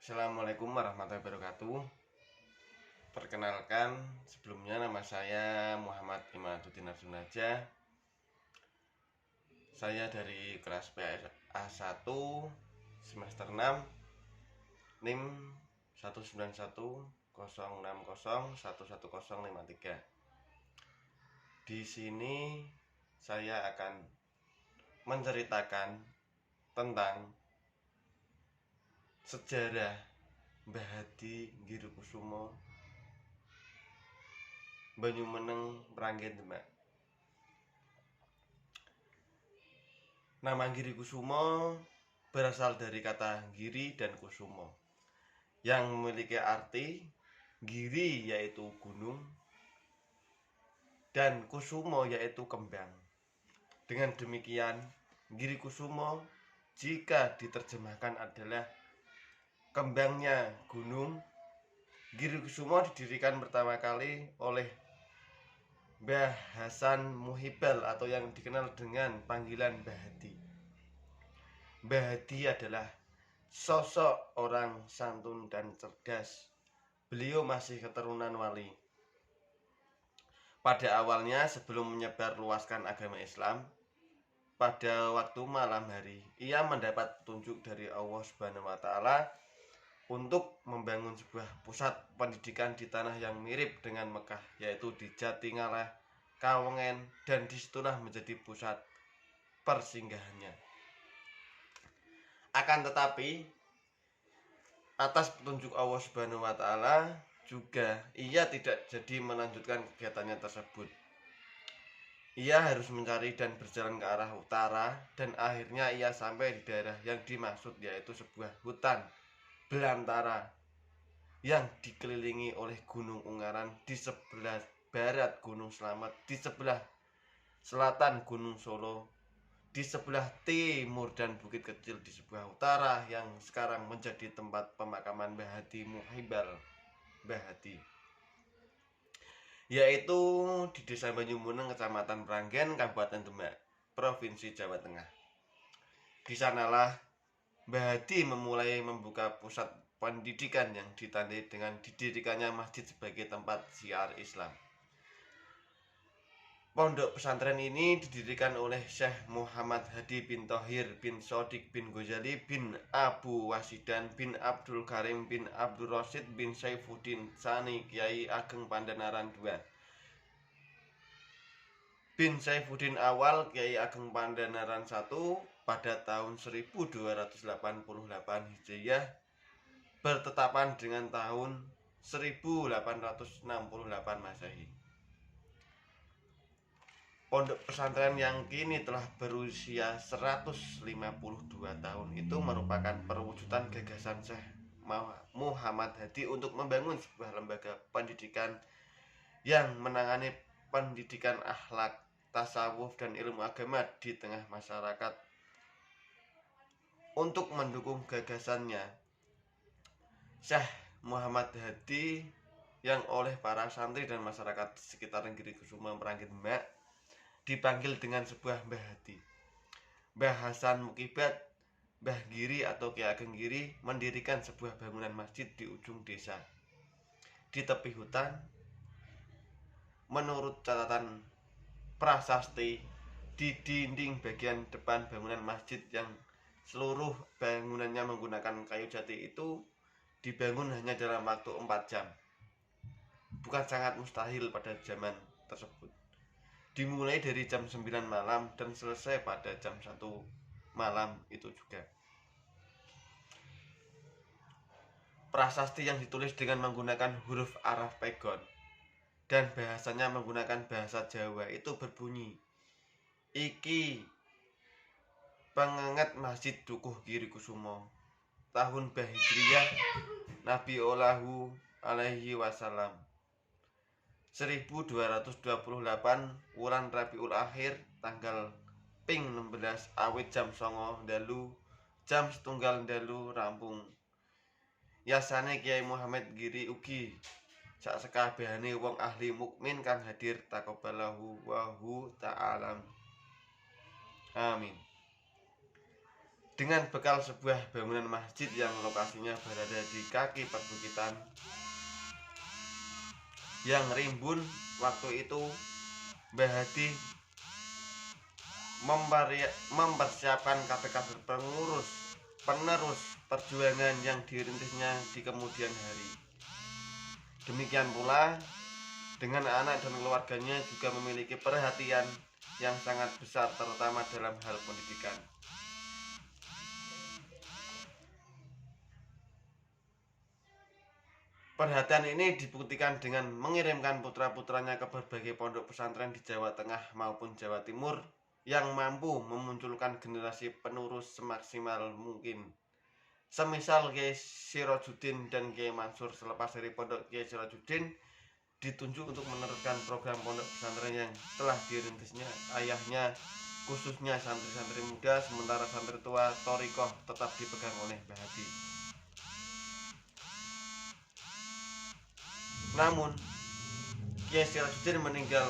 Assalamualaikum warahmatullahi wabarakatuh. Perkenalkan, sebelumnya nama saya Muhammad Imaduddin Arjunaja. Saya dari kelas PA 1 semester 6 NIM 19106011053. Di sini saya akan menceritakan tentang sejarah Mbah Hadi Girokusumo Banyumeneng Meranggen Demak. Nama Girikusumo berasal dari kata giri dan kusumo yang memiliki arti giri yaitu gunung dan kusumo yaitu kembang. Dengan demikian, Girikusumo jika diterjemahkan adalah kembangnya gunung. Girikusumo didirikan pertama kali oleh Mbah Hasan Muhibal atau yang dikenal dengan panggilan Mbah Hadi. Mbah Hadi adalah sosok orang santun dan cerdas. Beliau masih keturunan wali. Pada awalnya sebelum menyebar luaskan agama Islam, pada waktu malam hari, ia mendapat petunjuk dari Allah Subhanahu wa taala untuk membangun sebuah pusat pendidikan di tanah yang mirip dengan Mekah, yaitu di Jatingalah, Kawengen, dan disitulah menjadi pusat persinggahannya. Akan tetapi, atas petunjuk Allah Subhanahu wa taala juga ia tidak jadi melanjutkan kegiatannya tersebut. Ia harus mencari dan berjalan ke arah utara, dan akhirnya ia sampai di daerah yang dimaksud, yaitu sebuah hutan belantara yang dikelilingi oleh Gunung Ungaran di sebelah barat Gunung Slamet, di sebelah selatan Gunung Solo, di sebelah timur dan Bukit Kecil di sebelah utara yang sekarang menjadi tempat pemakaman Mbah Hadi Muhibal Mbah Hadi, yaitu di Desa Banyumeneng, Kecamatan Meranggen, Kabupaten Demak, Provinsi Jawa Tengah. Di sanalah Mbah Hadi memulai membuka pusat pendidikan yang ditandai dengan didirikannya masjid sebagai tempat syiar Islam. Pondok pesantren ini didirikan oleh Syekh Muhammad Hadi bin Thohir bin Sodik bin Ghazali bin Abu Wasidan bin Abdul Karim bin Abdul Rosid bin Saifuddin Sani Kiai Ageng Pandanaran II bin Saifuddin Awal Kiai Ageng Pandanaran I pada tahun 1288 Hijriah bertetapan dengan tahun 1868 Masehi. Pondok pesantren yang kini telah berusia 152 tahun itu merupakan perwujudan gagasan Syekh Muhammad Hadi untuk membangun sebuah lembaga pendidikan yang menangani pendidikan akhlak, tasawuf, dan ilmu agama di tengah masyarakat. Untuk mendukung gagasannya, Syekh Muhammad Hadi yang oleh para santri dan masyarakat sekitar Girikusumo Meranggen Demak dipanggil dengan sebuah Mbah Hadi. Mbah Hasan Mukibat, Mbah Giri atau Ki Ageng Giri mendirikan sebuah bangunan masjid di ujung desa, di tepi hutan. Menurut catatan prasasti, di dinding bagian depan bangunan masjid yang seluruh bangunannya menggunakan kayu jati itu dibangun hanya dalam waktu 4 jam. Bukan sangat mustahil pada zaman tersebut. Dimulai dari jam 9 malam dan selesai pada jam 1 malam itu juga. Prasasti yang ditulis dengan menggunakan huruf Arab Pegon dan bahasanya menggunakan bahasa Jawa itu berbunyi, "Iki pengenget Masjid Dukuh Girikusumo, tahun Bahijriyah Nabi Allahu alaihi wasallam 1228 wulan Rabiul Akhir tanggal ping 16 awit jam 09.00 dalu jam 1 dalu rampung. Yasane Kiai Muhammad Giri ugi sak sekabehane wong ahli mukmin kang hadir taqabbalahu wa hu ta'ala. Amin. dengan bekal sebuah bangunan masjid yang lokasinya berada di kaki perbukitan yang rimbun. Waktu itu Mbah Hadi mempersiapkan kader-kader penerus perjuangan yang dirintisnya di kemudian hari. Demikian pula dengan anak dan keluarganya juga memiliki perhatian yang sangat besar, terutama dalam hal pendidikan. Perhatian ini dibuktikan dengan mengirimkan putra-putranya ke berbagai pondok pesantren di Jawa Tengah maupun Jawa Timur yang mampu memunculkan generasi penerus semaksimal mungkin. Semisal Kiai Sirajuddin dan Kiai Mansur selepas dari pondok Kiai Sirajuddin ditunjuk untuk meneruskan program pondok pesantren yang telah dirintisnya ayahnya, khususnya santri-santri muda, sementara santri tua Thorikoh tetap dipegang oleh Mbah Hadi. Namun Kiai Sirajuddin meninggal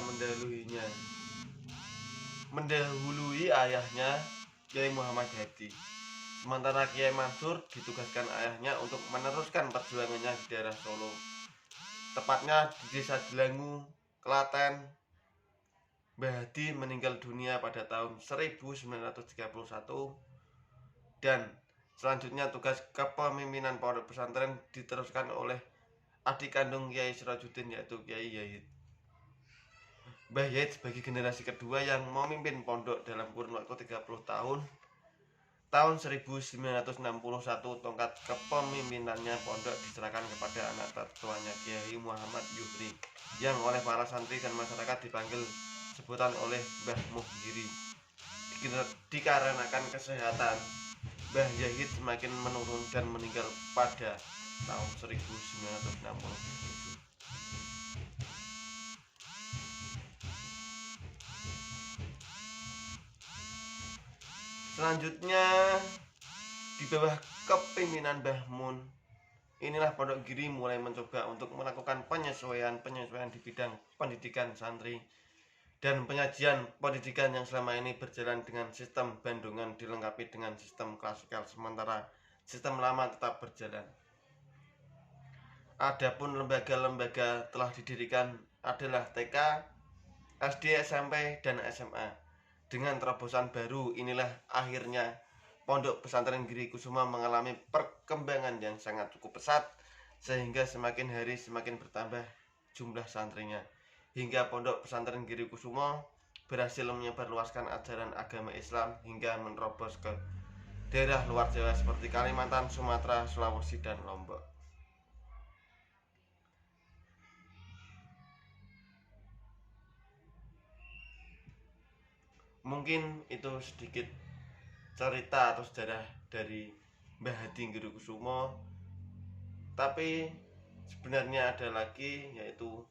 mendahului ayahnya Kiai Muhammad Hadi. Sementara Kiai Mansur ditugaskan ayahnya untuk meneruskan perjuangannya di daerah Solo, tepatnya di Desa Jelangu, Klaten. Mbah Hadi meninggal dunia pada tahun 1931 dan selanjutnya tugas kepemimpinan pondok pesantren diteruskan oleh adik kandung Kiai Sirajuddin, yaitu Kiai Yahid. Mbah Yahid sebagai generasi kedua yang memimpin pondok dalam kurun waktu 30 tahun. Tahun 1961 tongkat kepemimpinannya pondok diserahkan kepada anak tertuanya Kiai Muhammad Yuhri yang oleh para santri dan masyarakat dipanggil sebutan oleh Mbah Muhgiri. Dikarenakan kesehatan, Mbah Yahid semakin menurun dan meninggal pada tahun 1967. Selanjutnya di bawah kepemimpinan Mbah Mun, inilah Pondok Giri mulai mencoba untuk melakukan penyesuaian di bidang pendidikan santri dan penyajian pendidikan yang selama ini berjalan dengan sistem Bandungan dilengkapi dengan sistem klasikal, sementara sistem lama tetap berjalan. Adapun lembaga-lembaga telah didirikan adalah TK, SD, SMP, dan SMA. Dengan terobosan baru inilah akhirnya Pondok Pesantren Giri Kusuma mengalami perkembangan yang sangat cukup pesat, sehingga semakin hari semakin bertambah jumlah santrinya, hingga Pondok Pesantren Giri Kusuma berhasil menyebarluaskan ajaran agama Islam hingga menerobos ke daerah luar Jawa seperti Kalimantan, Sumatera, Sulawesi, dan Lombok. Mungkin itu sedikit cerita atau sejarah dari Mbah Hadi Giri Kusuma. Tapi sebenarnya ada lagi, yaitu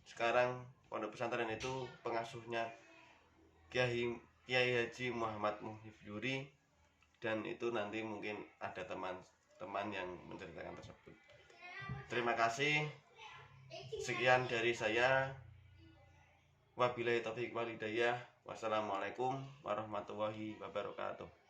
sekarang pondok pesantren itu pengasuhnya Kiai Haji Muhammad Muhif Yuri, dan itu nanti mungkin ada teman-teman yang menceritakan tersebut. Terima kasih. Sekian dari saya. Wabillahi taufiq wal hidayah. Wassalamualaikum warahmatullahi wabarakatuh.